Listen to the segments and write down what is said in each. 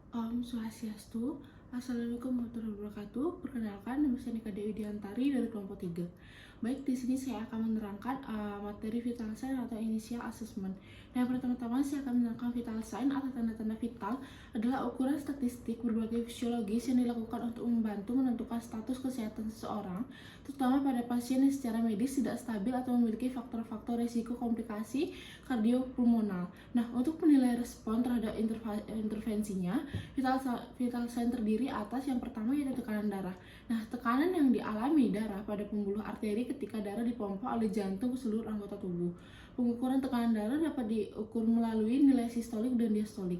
Om Swastiastu, Assalamualaikum warahmatullahi wabarakatuh. Perkenalkan, nama saya Nika Dewi Diantari dari kelompok 3. Baik, di sini saya akan menerangkan materi vital sign atau initial assessment. Nah, yang pertama-tama saya akan menerangkan vital sign atau tanda-tanda vital adalah ukuran statistik berbagai fisiologis yang dilakukan untuk membantu menentukan status kesehatan seseorang, terutama pada pasien yang secara medis tidak stabil atau memiliki faktor-faktor risiko komplikasi kardiopulmonal. Nah, untuk menilai respon terhadap intervensinya, vital sign terdiri atas yang pertama yaitu tekanan darah. Nah, tekanan yang dialami darah pada pembuluh arteri ketika darah dipompa oleh jantung ke seluruh anggota tubuh. Pengukuran tekanan darah dapat diukur melalui nilai sistolik dan diastolik.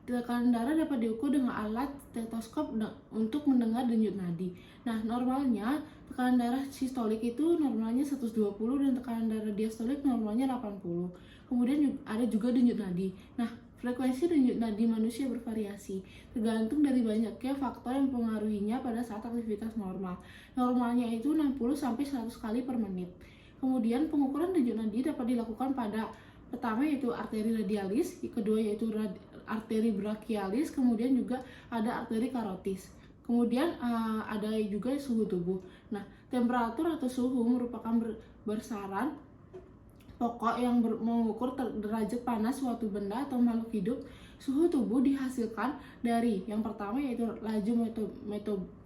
Tekanan darah dapat diukur dengan alat stetoskop untuk mendengar denyut nadi. Nah, normalnya tekanan darah sistolik itu normalnya 120 dan tekanan darah diastolik normalnya 80. Kemudian ada juga denyut nadi. Nah, frekuensi denyut nadi manusia bervariasi, tergantung dari banyaknya faktor yang mempengaruhinya pada saat aktivitas normal. Normalnya itu 60-100 kali per menit. Kemudian pengukuran denyut nadi dapat dilakukan pada pertama yaitu arteri radialis, kedua yaitu arteri brachialis, kemudian juga ada arteri karotis. Kemudian ada juga suhu tubuh. Nah, temperatur atau suhu merupakan besaran pokok yang mengukur derajat panas suatu benda atau makhluk hidup. Suhu tubuh dihasilkan dari yang pertama yaitu laju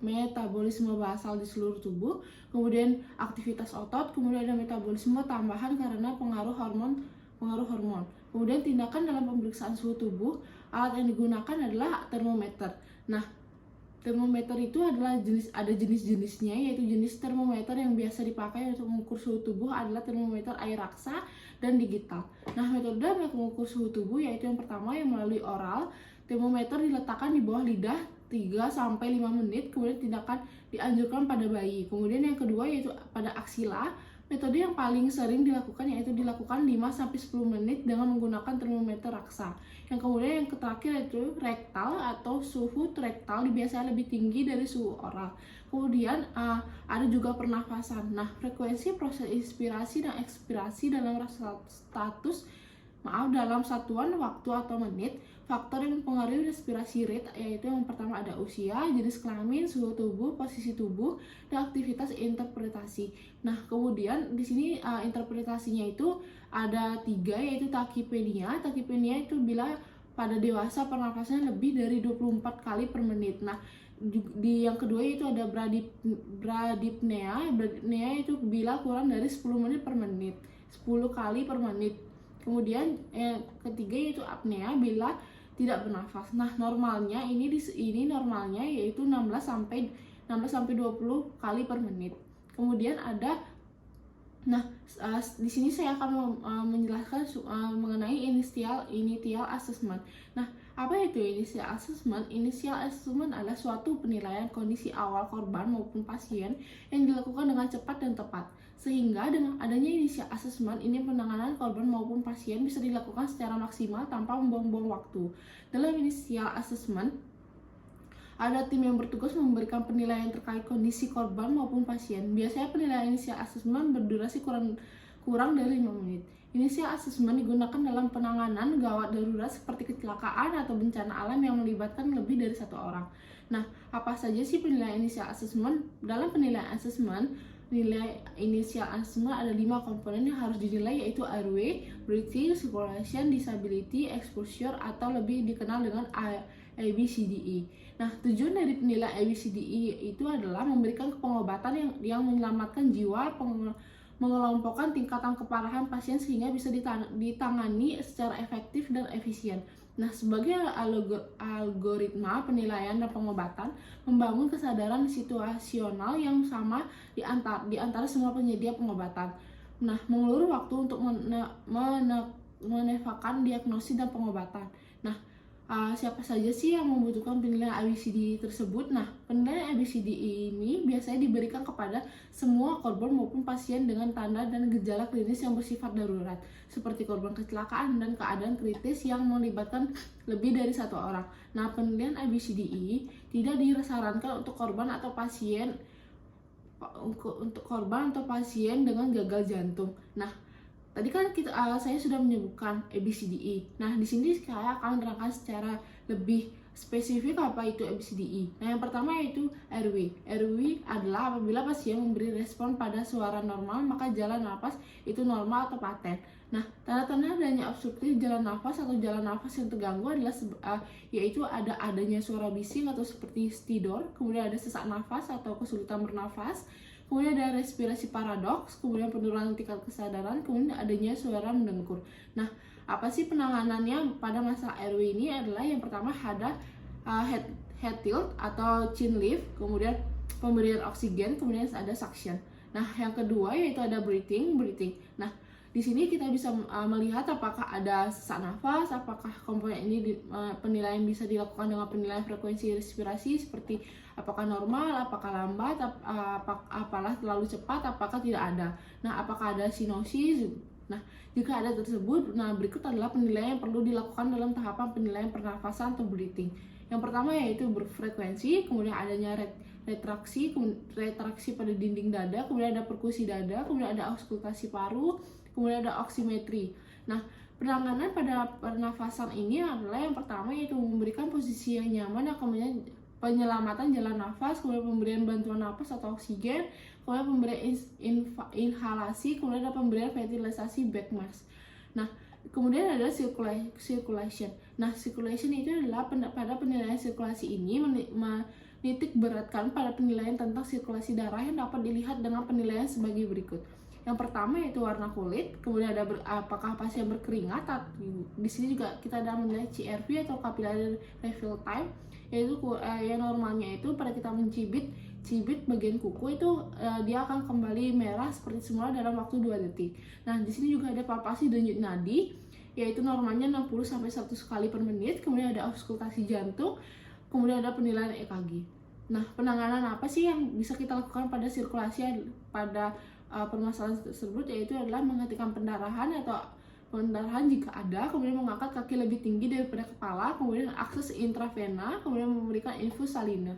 metabolisme basal di seluruh tubuh, kemudian aktivitas otot, kemudian ada metabolisme tambahan karena pengaruh hormon. Kemudian tindakan dalam pemeriksaan suhu tubuh, alat yang digunakan adalah termometer. Nah, termometer itu adalah ada jenis-jenisnya, yaitu jenis termometer yang biasa dipakai untuk mengukur suhu tubuh adalah termometer air raksa dan digital. Nah, metode mengukur suhu tubuh yaitu yang pertama yang melalui oral. Termometer diletakkan di bawah lidah 3-5 menit, kemudian tindakan dianjurkan pada bayi. Kemudian yang kedua yaitu pada aksila. Metode yang paling sering dilakukan yaitu dilakukan 5-10 menit dengan menggunakan termometer raksa. Yang kemudian yang terakhir yaitu rektal atau suhu rektal biasanya lebih tinggi dari suhu oral. Kemudian ada juga pernafasan. Nah, frekuensi proses inspirasi dan ekspirasi dalam dalam satuan waktu atau menit. Faktor yang mempengaruhi respirasi rate yaitu yang pertama ada usia, jenis kelamin, suhu tubuh, posisi tubuh, dan aktivitas interpretasi. Nah, kemudian di sini interpretasinya itu ada 3 yaitu tachypnea. Tachypnea itu bila pada dewasa pernafasannya lebih dari 24 kali per menit. Nah, di yang kedua itu ada bradypnea. Bradypnea itu bila kurang dari 10 menit per menit, 10 kali per menit. Kemudian ketiga yaitu apnea bila tidak bernafas. Nah, normalnya ini normalnya yaitu 16 sampai 20 kali per menit. Kemudian ada di sini saya akan menjelaskan mengenai initial assessment. Nah, apa itu initial assessment? Initial assessment adalah suatu penilaian kondisi awal korban maupun pasien yang dilakukan dengan cepat dan tepat. Sehingga dengan adanya initial assessment, ini penanganan korban maupun pasien bisa dilakukan secara maksimal tanpa membuang-buang waktu. Dalam initial assessment, ada tim yang bertugas memberikan penilaian terkait kondisi korban maupun pasien. Biasanya penilaian initial assessment berdurasi kurang dari 5 menit. Initial assessment digunakan dalam penanganan gawat darurat seperti kecelakaan atau bencana alam yang melibatkan lebih dari 1 orang. Nah, apa saja sih penilaian initial assessment? Dalam penilaian assessment, nilai initial assessment ada 5 komponen yang harus dinilai yaitu airway, breathing, circulation, disability, exposure atau lebih dikenal dengan ABCDE. Nah, tujuan dari penilaian ABCDE itu adalah memberikan pengobatan yang menyelamatkan jiwa, mengelompokkan tingkatan keparahan pasien sehingga bisa ditangani secara efektif dan efisien. Nah, sebagai algoritma penilaian dan pengobatan membangun kesadaran situasional yang sama di antara semua penyedia pengobatan. Nah, mengulur waktu untuk menefakan diagnosis dan pengobatan. Nah, siapa saja sih yang membutuhkan penilaian ABCDE tersebut? Nah, penilaian ABCDE ini biasanya diberikan kepada semua korban maupun pasien dengan tanda dan gejala klinis yang bersifat darurat, seperti korban kecelakaan dan keadaan kritis yang melibatkan lebih dari 1 orang. Nah, penilaian ABCDE tidak disarankan untuk korban atau pasien dengan gagal jantung. Nah, tadi kan saya sudah menyebutkan ABCDE. Nah, di sini saya akan menerangkan secara lebih spesifik apa itu ABCDE. Nah, yang pertama yaitu airway. Airway adalah apabila pasien memberi respon pada suara normal, maka jalan nafas itu normal atau paten. Nah, tanda-tanda adanya obstruktif jalan nafas atau jalan nafas yang terganggu adalah yaitu adanya suara bising atau seperti stridor, kemudian ada sesak nafas atau kesulitan bernafas, kemudian ada respirasi paradoks, kemudian penurunan tingkat kesadaran, kemudian adanya suara mendengkur. Nah, apa sih penanganannya pada masalah airway ini adalah yang pertama ada head tilt atau chin lift, kemudian pemberian oksigen, kemudian ada suction. Nah, yang kedua yaitu ada breathing. Nah, di sini kita bisa melihat apakah ada sesak nafas, apakah komponen ini penilaian bisa dilakukan dengan penilaian frekuensi respirasi seperti apakah normal, apakah lambat, apalah terlalu cepat, apakah tidak ada. Nah, apakah ada sinusis. Nah, jika ada tersebut, berikut adalah penilaian yang perlu dilakukan dalam tahapan penilaian pernafasan atau breathing. Yang pertama yaitu berfrekuensi, kemudian adanya retraksi pada dinding dada, kemudian ada perkusi dada, kemudian ada auskultasi paru, kemudian ada oksimetri. Nah, penanganan pada pernafasan ini adalah yang pertama yaitu memberikan posisi yang nyaman, kemudian penyelamatan jalan nafas, kemudian pemberian bantuan nafas atau oksigen, kemudian pemberian inhalasi, kemudian ada pemberian ventilisasi back mask. Nah, kemudian ada circulation. Nah, circulation itu adalah pada penilaian sirkulasi ini menitik beratkan pada penilaian tentang sirkulasi darah yang dapat dilihat dengan penilaian sebagai berikut. Yang pertama yaitu warna kulit, kemudian ada apakah pasien berkeringat. Di sini juga kita ada menilai CRP atau capillary refill time, yaitu yang normalnya itu pada kita mencibit bagian kuku itu dia akan kembali merah seperti semula dalam waktu 2 detik. Nah, di sini juga ada palpasi denyut nadi, yaitu normalnya 60-100 kali per menit, kemudian ada auskultasi jantung, kemudian ada penilaian EKG. Nah, penanganan apa sih yang bisa kita lakukan pada sirkulasi pada permasalahan tersebut, yaitu adalah menghentikan pendarahan jika ada, kemudian mengangkat kaki lebih tinggi daripada kepala, kemudian akses intravena, kemudian memberikan infus salina.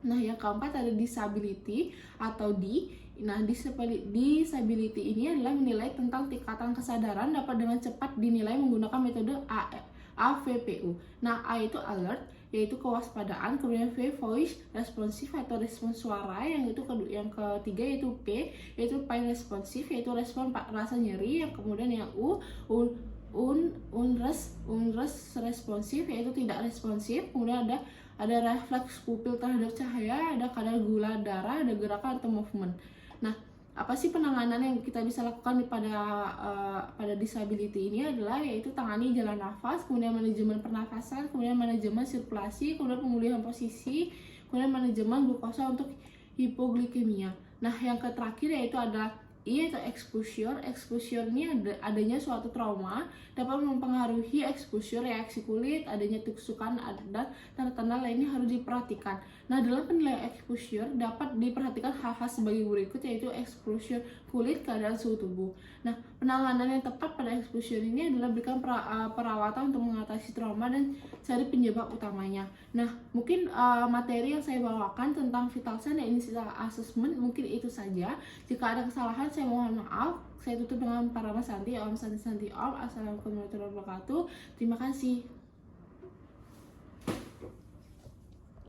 Nah, yang keempat ada disability atau D. Nah, disability ini adalah menilai tentang tingkatan kesadaran dapat dengan cepat dinilai menggunakan metode AVPU. Nah, A itu alert, yaitu kewaspadaan, kemudian V voice responsive atau respons suara, yang ketiga yaitu P yaitu pain responsive, yaitu respon rasa nyeri, yang kemudian yang unres responsif, yaitu tidak responsif, kemudian ada refleks pupil terhadap cahaya, ada kadar gula darah, ada gerakan atau movement. Nah, apa sih penanganan yang kita bisa lakukan pada disability ini adalah yaitu tangani jalan nafas, kemudian manajemen pernafasan, kemudian manajemen sirkulasi, kemudian pemulihan posisi, kemudian manajemen glukosa untuk hipoglikemia. Nah, yang terakhir yaitu ada I atau exposure. Exposure ini adanya suatu trauma dapat mempengaruhi exposure, reaksi kulit, adanya tusukan, dan tanda-tanda lainnya harus diperhatikan. Nah, dalam penilaian exposure dapat diperhatikan hal-hal sebagai berikut, yaitu exposure kulit, keadaan suhu tubuh. Nah, penanganan yang tepat pada exposure ini adalah berikan perawatan untuk mengatasi trauma dan cari penyebab utamanya. Nah, mungkin materi yang saya bawakan tentang vital sign dan initial assessment mungkin itu saja. Jika ada kesalahan saya mohon maaf. Saya tutup dengan Parama Santi, Om Santi Santi Om. Assalamualaikum warahmatullahi wabarakatuh. Terima kasih.